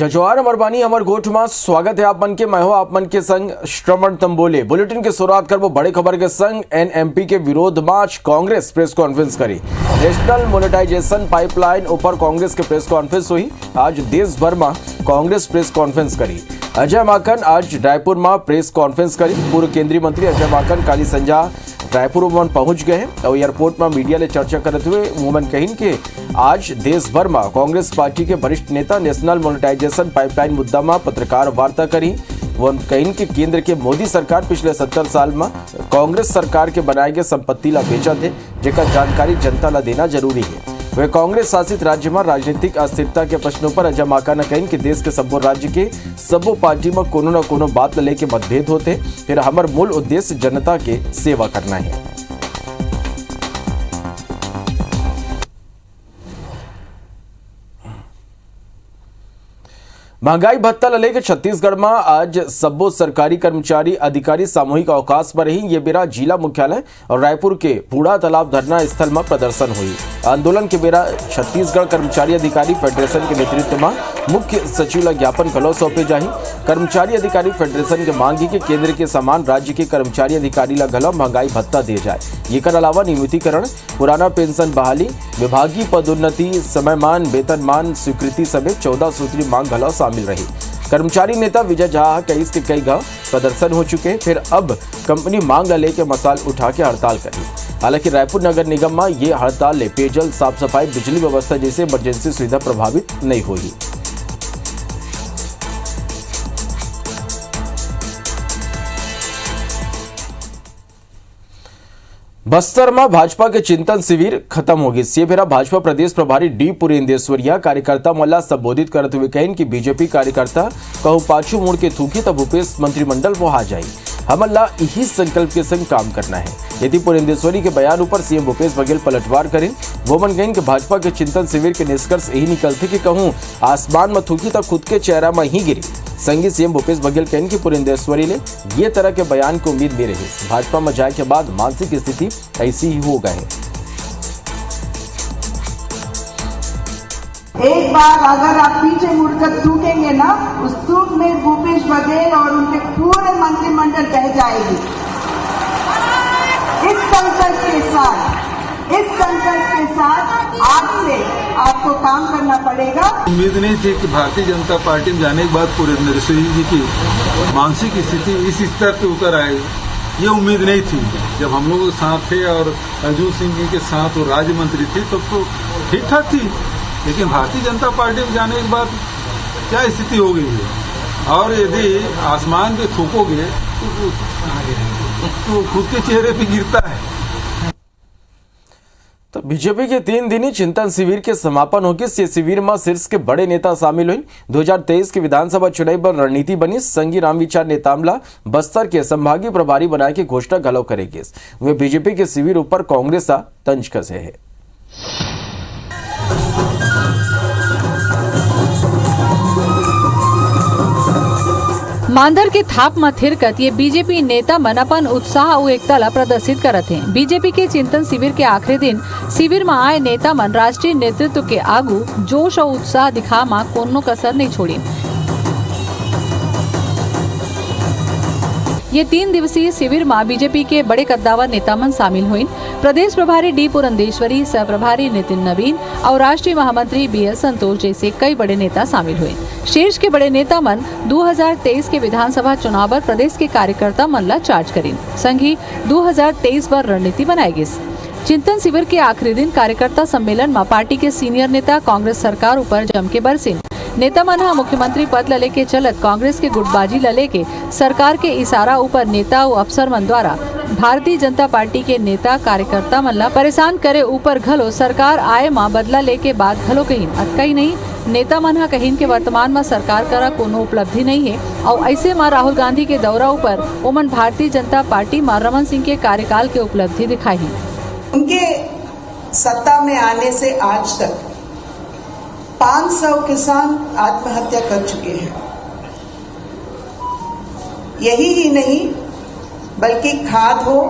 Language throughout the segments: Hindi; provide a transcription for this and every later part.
जजवार अमरबानी अमर गोठ में स्वागत है आप मन के। मैं हो आप मन के संग श्रवण तंबोले। बुलेटिन की शुरुआत कर वो बड़े खबर के संग एनएमपी के विरोध में आज कांग्रेस प्रेस कॉन्फ्रेंस करी। नेशनल मोनेटाइजेशन पाइपलाइन ऊपर कांग्रेस के प्रेस कॉन्फ्रेंस हुई। आज देश भर में कांग्रेस प्रेस कॉन्फ्रेंस करी। अजय माकन आज रायपुर में प्रेस कॉन्फ्रेंस करी। पूर्व केंद्रीय मंत्री अजय माकन काली संजा रायपुर में पहुंच गए हैं और एयरपोर्ट में मीडिया ले चर्चा करते हुए उन्होंने कही कि आज देश भर में कांग्रेस पार्टी के वरिष्ठ नेता नेशनल मोनेटाइजेशन पाइपलाइन मुद्दा में पत्रकार वार्ता करी। वो कही कि केंद्र के मोदी सरकार पिछले 70 साल में कांग्रेस सरकार के बनाए गए संपत्ति ला बेचा थे, जेका जानकारी जनता ला देना जरूरी है। वे कांग्रेस शासित राज्य में राजनीतिक अस्थिरता के प्रश्नों पर अजय माकन ने कही कि देश के सबो राज्य के सबो पार्टी में कोनो न कोनो बात लेके मतभेद होते, फिर हमार मूल उद्देश्य जनता के सेवा करना है। महंगाई भत्ता लेके छत्तीसगढ़ में आज सबो सरकारी कर्मचारी अधिकारी सामूहिक अवकाश पर रही। ये बेरा जिला मुख्यालय और रायपुर के बूढ़ा तालाब धरना स्थल में प्रदर्शन हुई। आंदोलन के बेरा छत्तीसगढ़ कर्मचारी अधिकारी फेडरेशन के नेतृत्व में मुख्य सचिव ला ज्ञापन कलो सौंपे जाही। कर्मचारी अधिकारी फेडरेशन के मांगी कि केंद्र के समान राज्य के कर्मचारी अधिकारी ला गला महंगाई भत्ता दिए जाए। एकर अलावा नियमितीकरण, पुराना पेंशन बहाली, विभागीय पदोन्नति, समयमान, वेतनमान स्वीकृति समेत 14 सूत्री मांग गला शामिल रही। कर्मचारी नेता विजय झा कई के कई गांव प्रदर्शन हो चुके, फिर अब कंपनी मांग लेके मसाल उठा के हड़ताल करी। हालांकि रायपुर नगर निगम में ये हड़ताल ले पेयजल, साफ सफाई, बिजली व्यवस्था जैसे इमरजेंसी सुविधा प्रभावित नहीं हुई। बस्तर में भाजपा के चिंतन शिविर खत्म होगी। ये फेरा भाजपा प्रदेश प्रभारी डी पुरेंदेश्वरिया कार्यकर्ता मल्ला संबोधित करते हुए कहें कि बीजेपी कार्यकर्ता कहू पाछू मुड़ के थूकी तब भूपेश मंत्रिमंडल वो आ जाए। हमला यही संकल्प के संग काम करना है। यदि पुरेंदेश्वरी के बयान ऊपर सीएम भूपेश बघेल पलटवार करें। वो मन कहें कि भाजपा के चिंतन शिविर के निष्कर्ष यही निकलते कि कहूँ आसमान में थूकी तब खुद के चेहरा में ही गिरी। संगी सीएम भूपेश बघेल कहें कि पुरेंदेश्वरी ने ये तरह के बयान की उम्मीद भी रही। भाजपा में जाए के बाद मानसिक स्थिति ऐसी ही हो गए। एक बार अगर आप पीछे मुड़कर थूकेंगे ना, उस थूक में भूपेश बघेल और उनके पूरे मंत्रिमंडल बह जाएगी। इस संकल्प के साथ आज से आपको काम करना पड़ेगा। उम्मीद नहीं थी कि भारतीय जनता पार्टी में जाने के बाद पुरेंदेश्वरी जी की मानसिक स्थिति इस स्तर पे उतर आएगी, ये उम्मीद नहीं थी। जब हम लोग साथ थे और अर्जुन सिंह जी के साथ वो राज्य मंत्री थे तब तो ठीक ठाक थी, लेकिन भारतीय जनता पार्टी में जाने के बाद क्या स्थिति हो गई है। और यदि आसमान पे थूकोगे तो खुद के चेहरे पे गिरता है। तो बीजेपी के 3 दिनी चिंतन शिविर के समापन होगी। इस शिविर में शीर्ष के बड़े नेता शामिल हुए। 2023 के विधानसभा चुनाव पर रणनीति बनी। संगी रामविचार नेतामला बस्तर के संभागीय प्रभारी बनाए की घोषणा गलव करेगी। वे बीजेपी के शिविर ऊपर कांग्रेस तंज कसे है। मांदर के थाप में थिरकत ये बीजेपी नेता मन अपन उत्साह और एकता ला प्रदर्शित करत हैं। बीजेपी के चिंतन शिविर के आखिरी दिन शिविर में आए नेता मन राष्ट्रीय नेतृत्व के आगू जोश और उत्साह दिखा मा कोनो कसर नहीं छोड़ी। ये 3 दिवसीय शिविर में बीजेपी के बड़े कद्दावर नेता मन शामिल हुए। प्रदेश प्रभारी डी पुरंदेश्वरी, सह प्रभारी नितिन नवीन और राष्ट्रीय महामंत्री बीएल संतोष जैसे कई बड़े नेता शामिल हुए। शीर्ष के बड़े नेता मन 2023 के विधानसभा चुनाव पर प्रदेश के कार्यकर्ता मन ला चार्ज करें। संगी 2023 पर रणनीति बनाएगी। चिंतन शिविर के आखिरी दिन कार्यकर्ता सम्मेलन में पार्टी के सीनियर नेता कांग्रेस सरकार ऊपर जम के बरसिन। नेता मन मुख्यमंत्री पद लले के चलत कांग्रेस के गुटबाजी लले के सरकार के इशारा ऊपर नेता और अफसर मन द्वारा भारतीय जनता पार्टी के नेता कार्यकर्ता मन ला परेशान करे ऊपर घलो सरकार आए मां बदला लेके बाद घलो कहीं अटकाई नहीं। नेता मन कहीं के वर्तमान में सरकार करा कोनो उपलब्धि नहीं है और ऐसे मां राहुल गांधी के दौरा ऊपर ओमन भारतीय जनता पार्टी मां रमन सिंह के कार्यकाल के उपलब्धि दिखाई। उनके सत्ता में आने से आज तक 500 किसान आत्महत्या कर चुके हैं। यही ही नहीं बल्कि खाद हो,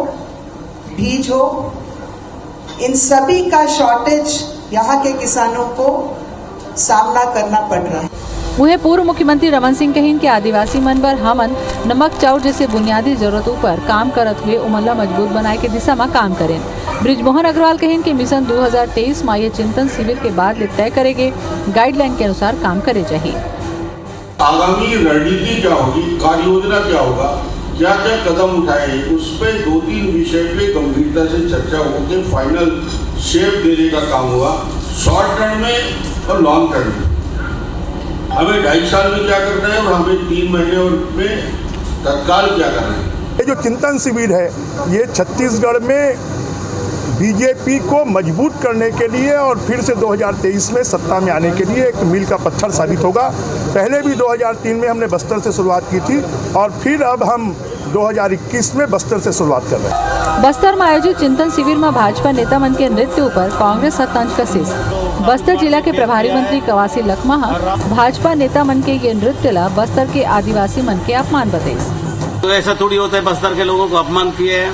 बीज हो, इन सभी का शॉर्टेज यहाँ के किसानों को सामना करना पड़ रहा है। वहीं पूर्व मुख्यमंत्री रमन सिंह कहिन के आदिवासी मन बर हमन नमक चाउर जैसे बुनियादी जरूरतों पर काम करत हुए उमन मजबूत बनाए के दिशा में काम करें। ब्रिजमोहन अग्रवाल कहिन के मिशन 2023 में ये चिंतन शिविर के बाद ले तय करेंगे गाइडलाइन के अनुसार काम करे चाहिए। आगामी रणनीति क्या होगी, कार्य योजना क्या होगा, क्या क्या कदम उठाए, उस पर 2-3 विषय पे गंभीरता से चर्चा होकर फाइनल शेप देने का काम हुआ। शॉर्ट टर्म में और लॉन्ग टर्म में हमें 2.5 साल में क्या करना है और हमें 3 महीने में तत्काल क्या करना है। ये जो चिंतन शिविर है ये छत्तीसगढ़ में बीजेपी को मजबूत करने के लिए और फिर से 2023 में सत्ता में आने के लिए एक मील का पत्थर साबित होगा। पहले भी 2003 में हमने बस्तर से शुरुआत की थी और फिर अब हम 2021 में बस्तर से शुरुआत कर रहे हैं। बस्तर में आयोजित चिंतन शिविर में भाजपा नेता मन के नृत्य पर कांग्रेस तंज कशिश। बस्तर जिला के प्रभारी मंत्री कवासी लखमा भाजपा नेता मन के ये नृत्य ला बस्तर के आदिवासी मन के अपमान बताई। तो ऐसा थोड़ी होता है बस्तर के लोगों को अपमान किए हैं।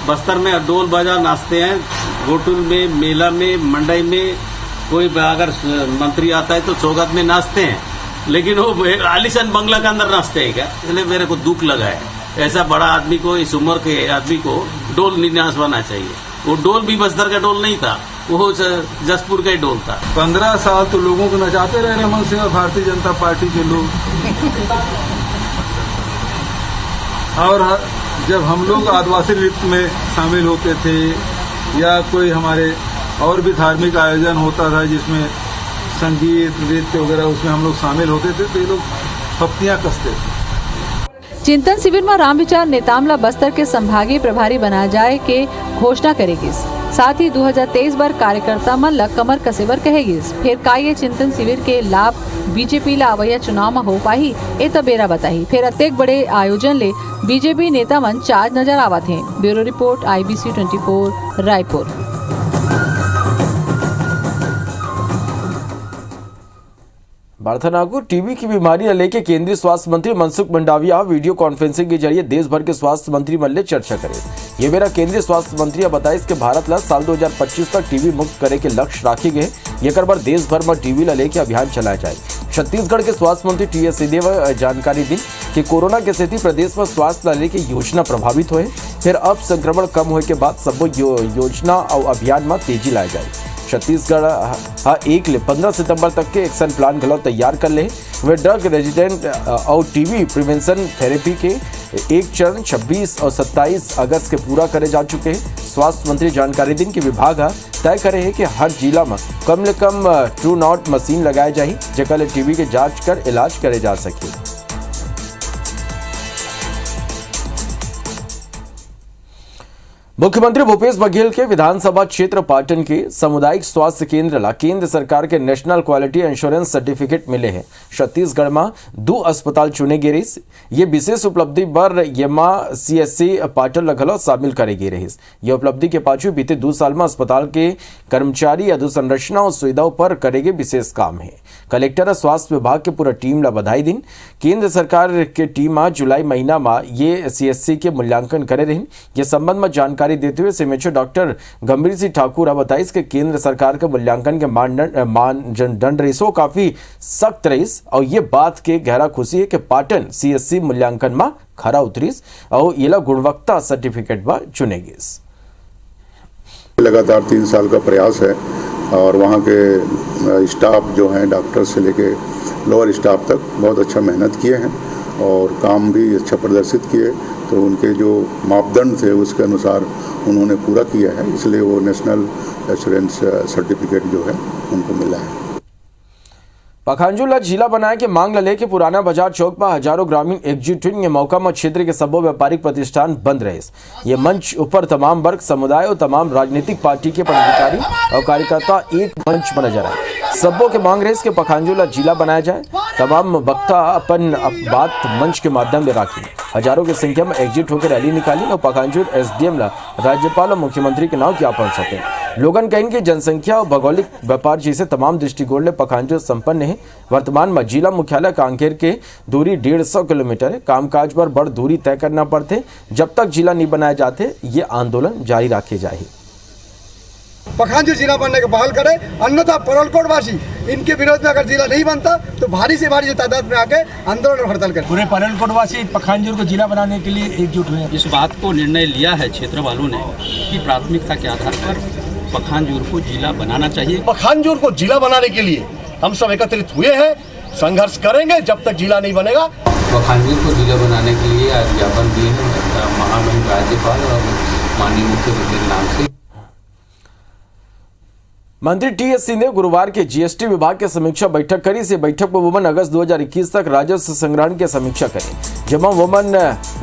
बस्तर में ढोल बाजा नाचते हैं, गोटुल में, मेला में, मंडई में कोई अगर मंत्री आता है तो चौगत में नाचते हैं, लेकिन वो आलिशान बंगला के अंदर नाचते हैं क्या? इसलिए मेरे को दुख लगा है। ऐसा बड़ा आदमी को, इस उम्र के आदमी को डोल नहीं नाचवाना चाहिए। वो डोल भी बस्तर का डोल नहीं था, वो जसपुर का ही डोल था। 15 साल तो लोगों को नचाते रहे रमन सिंह और भारतीय जनता पार्टी के लोग। और जब हम लोग आदिवासी नृत्य में शामिल होते थे या कोई हमारे और भी धार्मिक आयोजन होता था जिसमें संगीत नृत्य वगैरह उसमें हम लोग शामिल होते थे तो ये लोग पत्तियां कसते थे। चिंतन शिविर में राम विचार नेतामला बस्तर के संभागीय प्रभारी बना जाए के घोषणा करेगी। साथ ही 2023 बार कार्यकर्ता मन ला कमर कसेबर कहेगी। फिर का ये चिंतन शिविर के लाभ बीजेपी ला अवैया चुनाव में हो पाही ए तो बेरा बताही। फिर अत्येक बड़े आयोजन ले बीजेपी नेता मन चार्ज नजर आवत हैं। Bureau report IBC 24 Raipur. बार्थनागुर टीबी की बीमारी को लेकर केंद्रीय स्वास्थ्य मंत्री मनसुख मंडाविया वीडियो कॉन्फ्रेंसिंग के जरिए देश भर के स्वास्थ्य मंत्री मल्ले चर्चा करें। ये मेरा केंद्रीय स्वास्थ्य मंत्री बताया कि भारत ला साल 2025 तक टीबी मुक्त करे के लक्ष्य राखे गए। ये कर बार देश भर में टीबी ला लेके अभियान चलाया जाए। छत्तीसगढ़ के स्वास्थ्य मंत्री TS सिंहदेव जानकारी दी कि कोरोना के स्थिति प्रदेश में स्वास्थ्य ला लेके योजना प्रभावित हुए। फिर अब संक्रमण कम होने के बाद सब योजना और अभियान में तेजी लाए जाए। छत्तीसगढ़ 1 ले 15 सितंबर तक के एक्शन प्लान गलौ तैयार कर ले। वे ड्रग रेजिडेंट और टीबी प्रिवेंशन थेरेपी के एक चरण 26 और 27 अगस्त के पूरा करे जा चुके हैं। स्वास्थ्य मंत्री जानकारी दिन के विभाग तय करे है कि हर जिला में कम से कम ट्रू नॉट मशीन लगाए जाए जेकर टीबी के जांच कर इलाज करे जा सके। मुख्यमंत्री भूपेश बघेल के विधानसभा क्षेत्र पाटन के सामुदायिक स्वास्थ्य केंद्र ला केंद्र सरकार के नेशनल क्वालिटी इंश्योरेंस सर्टिफिकेट मिले हैं। छत्तीसगढ़ में 2 अस्पताल चुने गए रही। ये विशेष उपलब्धि पर येमा CSC पाटन लगल शामिल करे गए रही। यह उपलब्धि के पाछू बीते 2 साल में अस्पताल के कर्मचारी अधोसंरचना और सुविधाओं पर करेगे विशेष काम है। कलेक्टर स्वास्थ्य विभाग के पूरा टीम ला बधाई दिन। केंद्र सरकार के टीम जुलाई महीना में ये CSC के मूल्यांकन करे रही। ये संबंध में जानकारी देते हुए सीएमएचओ डॉक्टर गंभीर सिंह ठाकुर बताई कि केंद्र सरकार के मूल्यांकन के मानदंड रेसो काफी सख्त रही और ये बात के गहरा खुशी है कि पाटन CSC मूल्यांकन में खरा उतरीस और ये गुणवत्ता सर्टिफिकेट में चुनेगी। लगातार 3 साल का प्रयास है और वहाँ के स्टाफ जो हैं डॉक्टर से लेके लोअर स्टाफ तक बहुत अच्छा मेहनत किए हैं और काम भी अच्छा प्रदर्शित किए। तो उनके जो मापदंड थे उसके अनुसार उन्होंने पूरा किया है, इसलिए वो नेशनल एश्योरेंस सर्टिफिकेट जो है उनको मिला है। पखांजूर जिला बनाए के मांग ले के पुराना बाजार चौक पर हजारों ग्रामीण एकजुट हुए। मौका में क्षेत्र के सबो व्यापारिक प्रतिष्ठान बंद रहे। ये मंच ऊपर तमाम वर्ग समुदाय और तमाम राजनीतिक पार्टी के पदाधिकारी और कार्यकर्ता एक मंच पर नजर आए। सबों के मांग रहे कि पखांजूर जिला बनाया जाए। तमाम वक्ता अपन बात मंच के माध्यम से राखी। हजारों की संख्या में एकजुट होकर रैली निकाली और पखांजूर SDM ला राज्यपाल और मुख्यमंत्री के नाम ज्ञापन सौंपे। लोगन कहेंगे जनसंख्या और भौगोलिक व्यापार जैसे तमाम दृष्टिकोण ले पखांजूर संपन्न है। वर्तमान में जिला मुख्यालय कांकेर के दूरी 150 किलोमीटर है। कामकाज पर बड़ दूरी तय करना पड़ते। जब तक जिला नहीं बनाए जाते ये आंदोलन जारी रखे जाए। पखानजोर जिला बनने को बहाल करे, अन्यथा परलकोट वासी इनके विरोध में अगर जिला नहीं बनता तो भारी से भारी तादाद में आके आंदोलन और हड़ताल करें। पूरे परलकोट वासी पखानजोर को जिला बनाने के लिए एकजुट हुए। इस बात को निर्णय लिया है क्षेत्र वालों ने कि प्राथमिकता के आधार पर पखानजोर को जिला बनाना चाहिए। पखानजोर को जिला बनाने के लिए हम सब एकत्रित हुए हैं, संघर्ष करेंगे जब तक जिला नहीं बनेगा। पखानजोर को जिला बनाने के लिए आज ज्ञापन दिए हैं महामहिम राज्यपाल और माननीय मुख्यमंत्री के नाम से। मंत्री टीएस सिंह ने गुरुवार के जीएसटी विभाग की समीक्षा बैठक करी। इस बैठक में वुमन अगस्त 2021 तक राजस्व संग्रहण की समीक्षा करी, जहाँ वुमन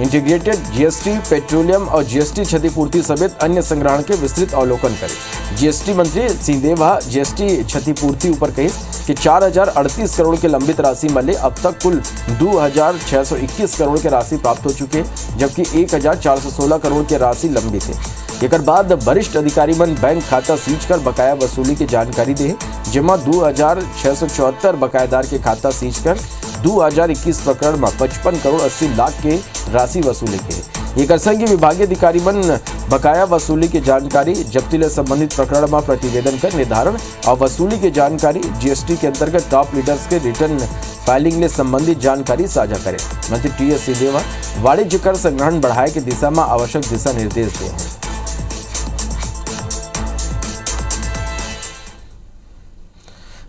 इंटीग्रेटेड जीएसटी, पेट्रोलियम और जीएसटी क्षतिपूर्ति समेत अन्य संग्रहण के विस्तृत अवलोकन करी। जीएसटी मंत्री सिंहदेवा जीएसटी क्षतिपूर्ति ऊपर कही कि 4038 करोड़ की लंबित राशि मिले। अब तक कुल 2621 करोड़ की राशि प्राप्त हो चुके, जबकि 1416 करोड़ की राशि लंबित है। एक बाद वरिष्ठ अधिकारी मन बैंक खाता सीज कर बकाया वसूली की जानकारी दे, जिसमें 2674 बकायेदार के खाता सीज कर 2021 प्रकरण में 55 करोड़ 80 लाख के राशि वसूली के। एक संघ विभागीय अधिकारी मन बकाया वसूली की जानकारी जब्ती ले संबंधित प्रकरण में प्रतिवेदन कर निर्धारण और वसूली की जानकारी जीएसटी के अंतर्गत टॉप लीडर्स के रिटर्न फाइलिंग ले संबंधित जानकारी साझा करें। मंत्री टीएस सिंहदेवा वाणिज्य कर संग्रहण बढ़ाए की दिशा में आवश्यक दिशा निर्देश दिए हैं।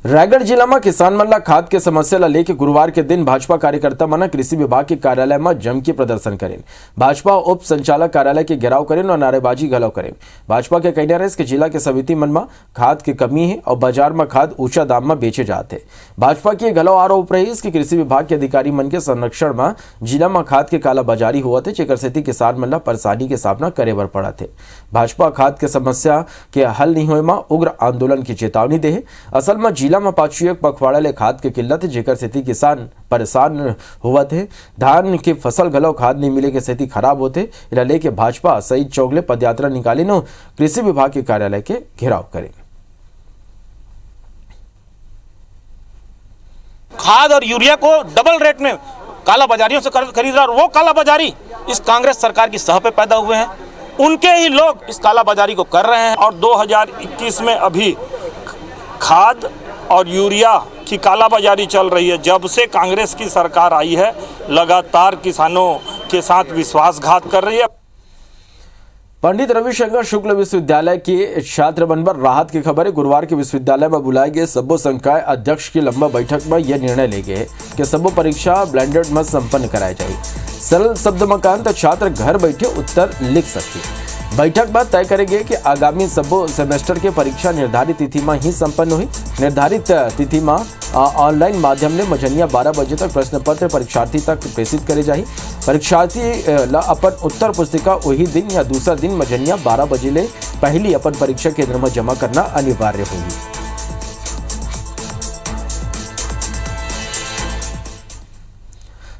रायगढ़ जिला में किसान मन ला खाद के समस्या ला लेके गुरुवार के दिन भाजपा कार्यकर्ता मन कृषि विभाग के कार्यालय में जम के प्रदर्शन करें। भाजपा उप संचालक कार्यालय के घेराव करें और नारेबाजी घलो करें। भाजपा के कहना है कि जिला के समिति मन में खाद की कमी है और बाजार में खाद ऊंचा दाम में बेचे जाते। भाजपा की घलो आरोप रही कि कृषि विभाग के अधिकारी मन के संरक्षण में जिला में खाद के कालाबाजारी हुआ थे, जेकर सेती किसान मन ला परेशानी के सामना करे बर पड़ा थे। भाजपा खाद के समस्या के हल नहीं होए में उग्र आंदोलन की चेतावनी दे। असल में जिला में पाछू एक पखवाड़ा ले खाद के किल्लत है, जेकर सेती किसान परेशान हुआ थे। धान के फसल घलो खाद नहीं मिले के सेती खराब होते। इला लेके भाजपा शहीद चौक ले पदयात्रा निकाली नो कृषि विभाग के कार्यालय के घेराव करे। खाद और यूरिया को डबल रेट में काला बाजारियों से खरीद रहा, और वो काला बाजारी इस कांग्रेस सरकार की सह पे पैदा हुए हैं। उनके ही लोग इस काला बाजारी को कर रहे हैं। और 2021 में अभी खाद और यूरिया की कालाबाजारी चल रही है। जब से कांग्रेस की सरकार आई है, लगातार किसानों के साथ विश्वासघात कर रही है। पंडित रविशंकर शुक्ल विश्वविद्यालय के छात्र बन पर राहत की खबर है। गुरुवार के विश्वविद्यालय में बुलाए गए सभो संकाय अध्यक्ष की लंबा बैठक में यह निर्णय ले गए कि सभो परीक्षा ब्लेंडेड में संपन्न कराई जाए। सरल शब्द में कहन तो छात्र घर बैठे उत्तर लिख सके। बैठक बाद तय करेंगे कि आगामी सभो सेमेस्टर के परीक्षा निर्धारित तिथि में ही संपन्न हुई। निर्धारित तिथि में ऑनलाइन माध्यम ने मझनिया 12 बजे तक प्रश्न पत्र परीक्षार्थी तक प्रेषित करे जाए। परीक्षार्थी ला अपन उत्तर पुस्तिका वही दिन या दूसरा दिन मझनिया 12 बजे ले पहली अपन परीक्षा केंद्र में जमा करना अनिवार्य होगी।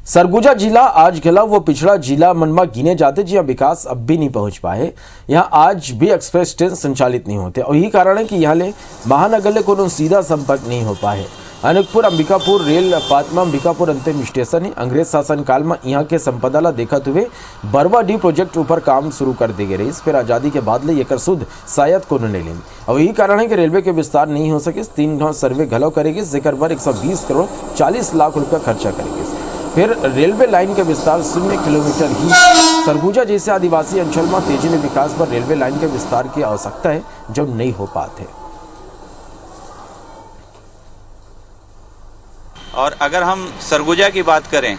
सरगुजा जिला आज घला वो पिछड़ा जिला मन में गिने जाते जहाँ विकास अब भी नहीं पहुंच पाए। यहाँ आज भी एक्सप्रेस ट्रेन संचालित नहीं होते और यही कारण है कि यहाँ ले महानगर ले कोनो सीधा संपर्क नहीं हो पाए। अनूपपुर अंबिकापुर रेल पात में अंबिकापुर अंतिम स्टेशन है। अंग्रेज शासन काल में यहाँ के संपदा ला देखत हुए बरवा डी प्रोजेक्ट ऊपर काम शुरू कर दी गई। फिर आज़ादी के बाद ले एकर सुध शायद कोनो नहीं लें और यही कारण है कि रेलवे के विस्तार नहीं हो सके। 3 गाँव सर्वे घलो करेगी, जेकर पर 120 करोड़ 40 लाख रुपया खर्चा करेगी। फिर रेलवे लाइन के विस्तार 0 किलोमीटर ही। सरगुजा जैसे आदिवासी अंचल में तेजी में विकास पर रेलवे लाइन के विस्तार की आवश्यकता है, जो नहीं हो पाते। और अगर हम सरगुजा की बात करें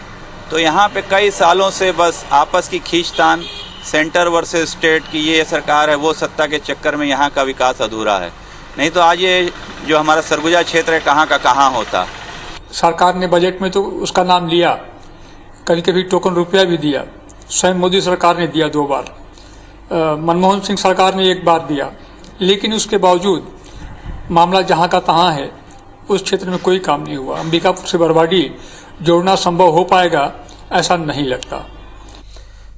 तो यहाँ पे कई सालों से बस आपस की खींचतान, सेंटर वर्सेस स्टेट की ये सरकार है, वो सत्ता के चक्कर में यहाँ का विकास अधूरा है। नहीं तो आज ये जो हमारा सरगुजा क्षेत्र है कहाँ का कहाँ होता। सरकार ने बजट में तो उसका नाम लिया, कभी कभी टोकन रुपया भी दिया। स्वयं मोदी सरकार ने दिया 2 बार, मनमोहन सिंह सरकार ने 1 बार दिया, लेकिन उसके बावजूद मामला जहां का तहां है। उस क्षेत्र में कोई काम नहीं हुआ। अंबिकापुर से बरवाडी जोड़ना संभव हो पाएगा ऐसा नहीं लगता।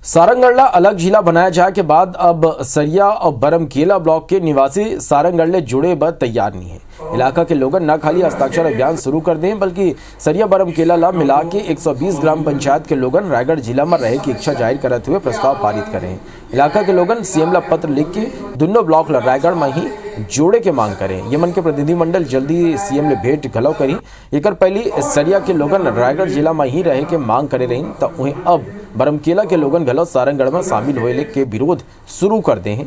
सारंगढ़ अलग जिला बनाया जाए के बाद अब सरिया और बरमकेला ब्लॉक के निवासी सारंगढ़ जुड़े ब तैयार नहीं है। इलाका के लोग न खाली हस्ताक्षर अभियान शुरू कर दें, बल्कि सरिया बरमकेला ला मिला के 120 ग्राम पंचायत के लोगन रायगढ़ जिला में रहे की इच्छा जाहिर करते हुए प्रस्ताव पारित करें। इलाका के लोगन सीएम ला पत्र लिख के दोनों ब्लॉक ला रायगढ़ में ही जोड़े के मांग करें। यमन के प्रतिनिधिमंडल जल्दी सीएम ले भेंट घलो करी। एकर पहली सरिया के लोगन रायगढ़ जिला में ही रहे के मांग करे रही, तो उन्हें अब बरमकेला के लोगन घलो सारंगगढ़ में शामिल होने के विरोध शुरू कर दे हैं।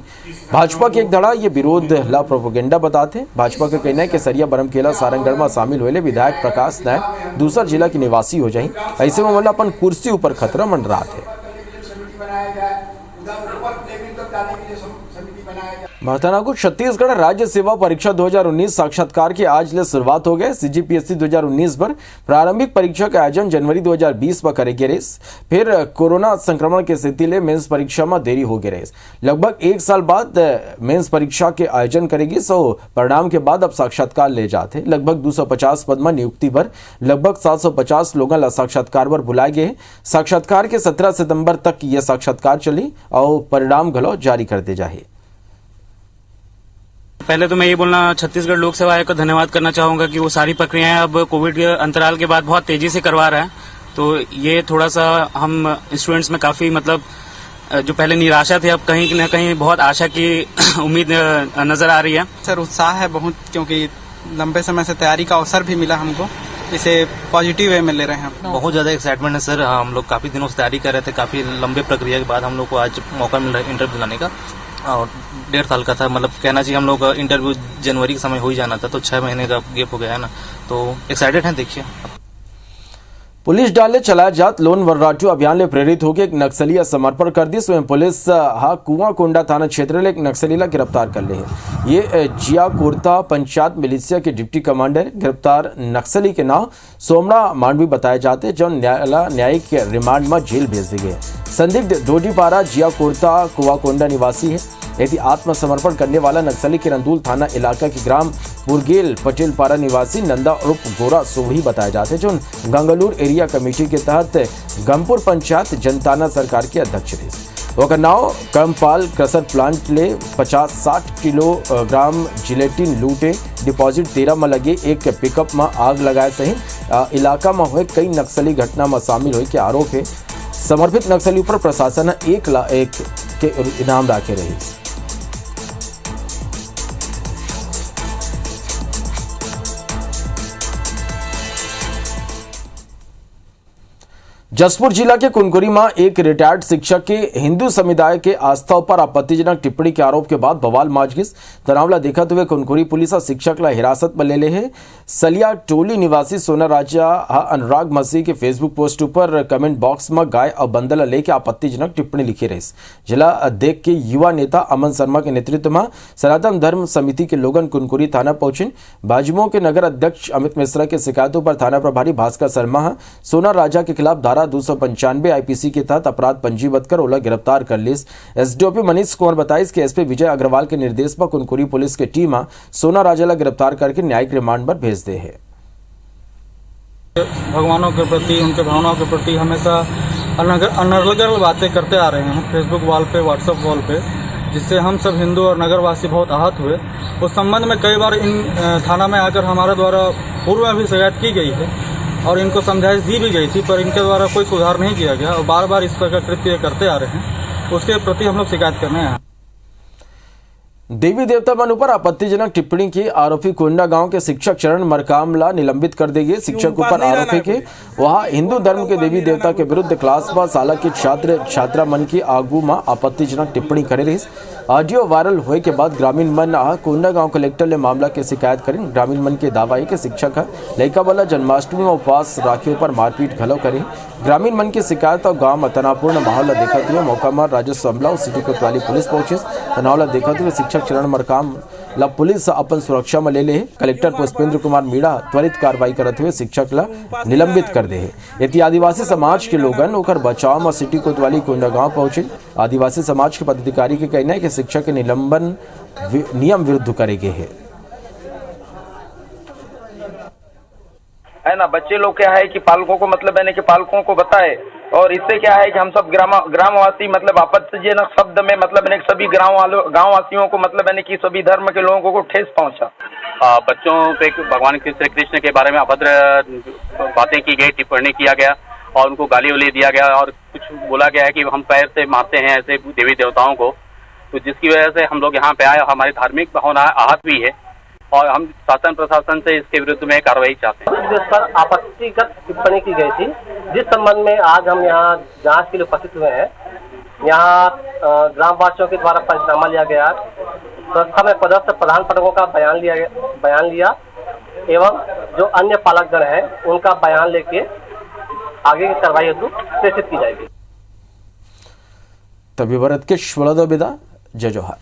भाजपा के एक धड़ा ये विरोध ला प्रोपोगेंडा बताते हैं। भाजपा का कहना है कि सरिया बरमकेला सारंगगढ़ में शामिल होने विधायक प्रकाश नायक दूसरा जिला के निवासी हो जाए, ऐसे में मतलब अपन कुर्सी ऊपर खतरा मंडरा थे। महतानागुर छत्तीसगढ़ राज्य सेवा परीक्षा 2019 साक्षात्कार की आज ले शुरुआत हो गए। सीजीपीएससी 2019 पर प्रारंभिक परीक्षा का आयोजन जनवरी 2020 में करेगी रही। फिर कोरोना संक्रमण के स्थिति ले मेंस परीक्षा में देरी हो गई रही। लगभग एक साल बाद मेंस परीक्षा के आयोजन करेगी। परिणाम के बाद अब साक्षात्कार ले जाते। लगभग 250 पद में नियुक्ति पर लगभग 750 लोगों साक्षात्कार पर बुलाए गए। साक्षात्कार के 17 सितंबर तक यह साक्षात्कार चली और परिणाम घलो जारी कर दे जाए। पहले तो मैं ये बोलना छत्तीसगढ़ लोक सेवा आयोग का धन्यवाद करना चाहूंगा कि वो सारी प्रक्रियाएं अब कोविड के अंतराल के बाद बहुत तेजी से करवा रहा है। तो ये थोड़ा सा हम स्टूडेंट्स में काफी मतलब जो पहले निराशा थी, अब कहीं न कहीं बहुत आशा की उम्मीद नजर आ रही है। सर उत्साह है बहुत, क्योंकि लंबे समय से तैयारी का अवसर भी मिला हमको, इसे पॉजिटिव वे में ले रहे हैं। बहुत ज्यादा एक्साइटमेंट है सर। हम लोग काफी दिनों से तैयारी कर रहे थे, काफी लंबे प्रक्रिया के बाद हम लोग को आज मौका मिल रहा है इंटरव्यू दिलाने का। और 1.5 साल का था, मतलब कहना चाहिए हम लोग इंटरव्यू जनवरी के समय हो ही जाना था, तो 6 महीने का गैप हो गया है ना, तो एक्साइटेड हैं। देखिए पुलिस डाले चलाया जात लोन वर्राटू अभियान ले प्रेरित होकर एक नक्सली समर्पण कर दी। स्वयं पुलिस कुआंकोंडा थाना क्षेत्र ले एक नक्सली ला गिरफ्तार कर ले है। ये जिया कोरता पंचायत मिलिशिया के डिप्टी कमांडर गिरफ्तार नक्सली के नाम सोमना मांडवी बताए जाते, जो न्यायिक रिमांड में जेल भेज दी गए। संदिग्ध डोडीपारा जिया कोरता कुआंकोंडा निवासी है। यदि आत्मसमर्पण करने वाला नक्सली किरंदुल थाना इलाका के ग्राम बुरगेल पटेल पारा निवासी नंदा उर्फ गोरा सोढ़ी बताए जाते, जो गंगलूर एरिया कमेटी के तहत गमपुर पंचायत जनताना सरकार के अध्यक्ष रहे। ओकर नाव कर्मपाल क्रसर प्लांट ले 50-60 किलोग्राम जिलेटिन लूटे डिपॉजिट 13 में लगे एक पिकअप में आग लगाए सहित इलाका में हुए कई नक्सली घटना में शामिल हुए के आरोप है। समर्पित नक्सली पर प्रशासन 1 लाख के इनाम रखे रही। जसपुर जिला के कुनकुरी में एक रिटायर्ड शिक्षक के हिंदू समुदाय के आस्था पर आपत्तिजनक टिप्पणी के आरोप के बाद बवाल मच गई। तनावला देखते हुए कुनकुरी पुलिस शिक्षक ला हिरासत में ले है। सलिया टोली निवासी सोना राजा अनुराग मसीह के फेसबुक पोस्ट पर कमेंट बॉक्स में गाय और बंदर लेके आपत्तिजनक टिप्पणी लिखी रही। जिला अध्यक्ष के युवा नेता अमन शर्मा के नेतृत्व में सनातन धर्म समिति के लोगन कुनकुरी थाना पहुंचे। बाजमो के नगर अध्यक्ष अमित मिश्रा के शिकायतों पर थाना प्रभारी भास्कर शर्मा सोना राजा के खिलाफ धारा 295 आईपीसी के तहत अपराध पंजीबद्ध कर ओला गिरफ्तार कर ली। एसडीओपी मनीष कुमार बताइस कि एसपी विजय अग्रवाल के निर्देश पर कुनकुरी पुलिस की टीम सोना राजा ला गिरफ्तार करके न्यायिक रिमांड पर भेज दे है। भगवानों के प्रति, उनके भावनाओं के प्रति हमेशा अनर्गल बातें करते आ रहे हैं फेसबुक वॉल पे, व्हाट्सएप वॉल पे, जिससे हम सब हिंदू और नगरवासी बहुत आहत हुए। उस संबंध में कई बार इन थाना में आकर हमारे द्वारा पूर्व में भी शिकायत की गई है और इनको समझाइश दी भी गई थी, पर इनके द्वारा कोई सुधार नहीं किया गया और बार बार इस तरह का कृत्य करते आ रहे हैं। उसके प्रति हम लोग शिकायत करने आए हैं। देवी देवता मन पर आपत्तिजनक टिप्पणी की आरोपी कोंडा गांव के शिक्षक चरण मरकामला निलंबित कर दी गई। शिक्षक ऊपर आरोप है कि वहां हिंदू धर्म के देवी देवता के विरुद्ध क्लास व शाला के छात्र छात्रा मन की आगू में आपत्तिजनक टिप्पणी करे रही। ऑडियो वायरल होने के बाद ग्रामीण मन कोंडा गांव कलेक्टर ने मामला की शिकायत करी। ग्रामीण मन के दावा है कि शिक्षक लड़का वाला जन्माष्टमी में उपवास राखियों पर मारपीट घलो करे। ग्रामीण मन की शिकायत और गांव में तनावपूर्ण माहौल देखते हुए मौका में राजस्व अमला और सिटी कोतवाली पुलिस पहुंचे। तनाव देखते हुए शिक्षक चरण मरकाम ला पुलिस अपन सुरक्षा में ले ले। कलेक्टर पुष्पेंद्र कुमार मीणा त्वरित कार्रवाई करते हुए शिक्षक ला निलंबित कर दे। यदि आदिवासी समाज के लोगन ओकर बचाव में सिटी कोतवाली कोंडा गांव पहुंचे। आदिवासी समाज के पदाधिकारी के कहना है कि शिक्षक के निलंबन नियम विरुद्ध करेंगे है ना। बच्चे लोग क्या है कि पालकों को मतलब है कि पालकों को बताए, और इससे क्या है कि हम सब ग्रामवासी मतलब आपत्तिजनक शब्द में मतलब सभी गांववासियों को मतलब कि सभी धर्म के लोगों को ठेस पहुंचा। बच्चों पे भगवान श्री कृष्ण के बारे में अभद्र बातें की गई, टिप्पणी किया गया और उनको गाली वाली दिया गया और कुछ बोला गया है कि हम पैर से मारते हैं ऐसे देवी देवताओं को। तो जिसकी वजह से हम लोग यहाँ पे आए और हमारी धार्मिक भावना आहत भी है और हम शासन प्रशासन से इसके विरुद्ध में कार्रवाई चाहते हैं। जिस पर आपत्तिगत टिप्पणी की गई थी, जिस संबंध में आज हम यहाँ जांच के लिए उपस्थित हुए हैं, यहाँ ग्रामवासियों के द्वारा पंचनामा लिया गया, संस्था में पदस्थ प्रधान पाठकों का बयान लिया एवं जो अन्य पालकगण हैं उनका बयान लेके आगे की कार्रवाई हेतु प्रेषित की जाएगी। तभी भरत के श्वलदो बिदा जय जोहार।